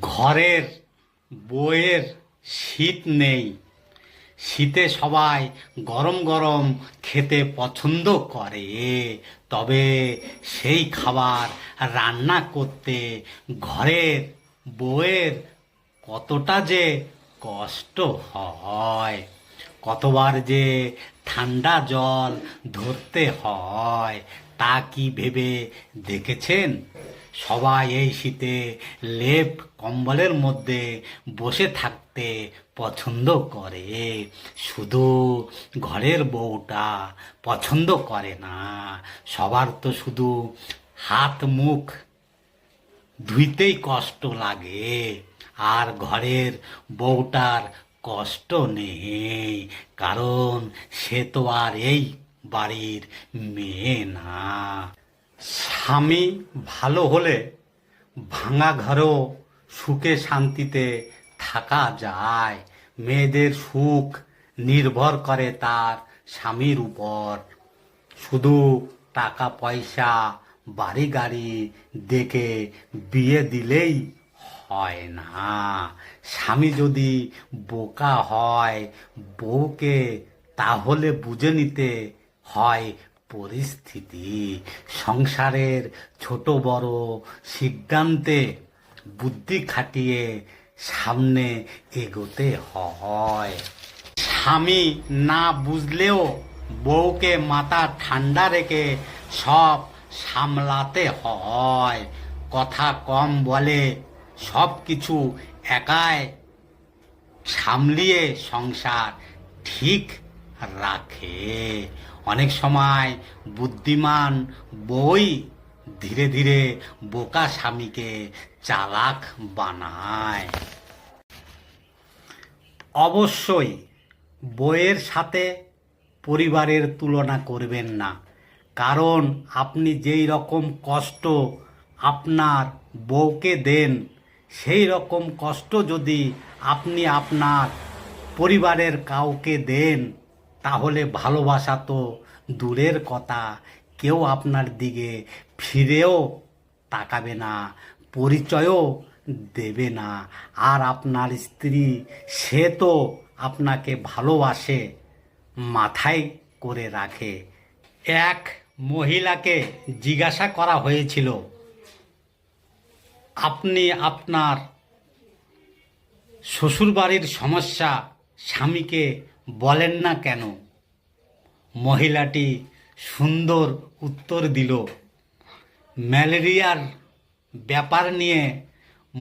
ঘরের বউয়ের শীত নেই, শীতে সবাই গরম গরম খেতে পছন্দ করে, তবে সেই খাবার রান্না করতে ঘরের বউয়ের কতটা যে কষ্ট হয়, কতবার যে ঠান্ডা জল ধরতে হয় তা কি ভেবে দেখেছেন? সবাই এই শীতে লেপ কম্বলের মধ্যে বসে থাকতে পছন্দ করে, শুধু ঘরের বউটা পছন্দ করে না। সবার তো শুধু হাত মুখ ধুইতেই কষ্ট লাগে, আর ঘরের বউটার কষ্ট নেই, কারণ সে তো আর এই বাড়ির মেয়ে না। স্বামী ভালো হলে ভাঙা ঘরেও সুখে শান্তিতে থাকা যায়। মেয়েদের সুখ নির্ভর করে তার স্বামীর উপর। শুধু টাকা পয়সা বাড়ি গাড়ি দেখে বিয়ে দিলেই হয় না। স্বামী যদি বোকা হয় বউকে, তাহলে বুঝে নিতে হয় পরিস্থিতি। সংসারের ছোট বড় সিদ্ধান্তে বুদ্ধি খাটিয়ে সামনে এগোতে হয়। স্বামী না বুঝলেও বউকে মাথা ঠান্ডা রেখে সব সামলাতে হয়। কথা কম বলে, সব কিছু একাই সামলিয়ে সংসার ঠিক রাখে। অনেক সময় বুদ্ধিমান বউই ধীরে ধীরে বোকা স্বামীকে চালাক বানায়। অবশ্যই বউয়ের সাথে পরিবারের তুলনা করবেন না, কারণ আপনি যেই রকম কষ্ট আপনার বউকে দেন, সেই রকম কষ্ট যদি আপনি আপনার পরিবারের কাউকে দেন, তাহলে ভালোবাসা তো দূরের কথা, কেউ আপনার দিকে ফিরেও তাকাবে না, পরিচয়ও দেবে না। আর আপনার স্ত্রী, সে তো আপনাকে ভালোবাসে, মাথায় করে রাখে। এক মহিলাকে জিজ্ঞাসা করা হয়েছিল, আপনি আপনার শ্বশুরবাড়ির সমস্যা স্বামীকে বলেন না কেন? মহিলাটি সুন্দর উত্তর দিল, ম্যালেরিয়ার ব্যাপার নিয়ে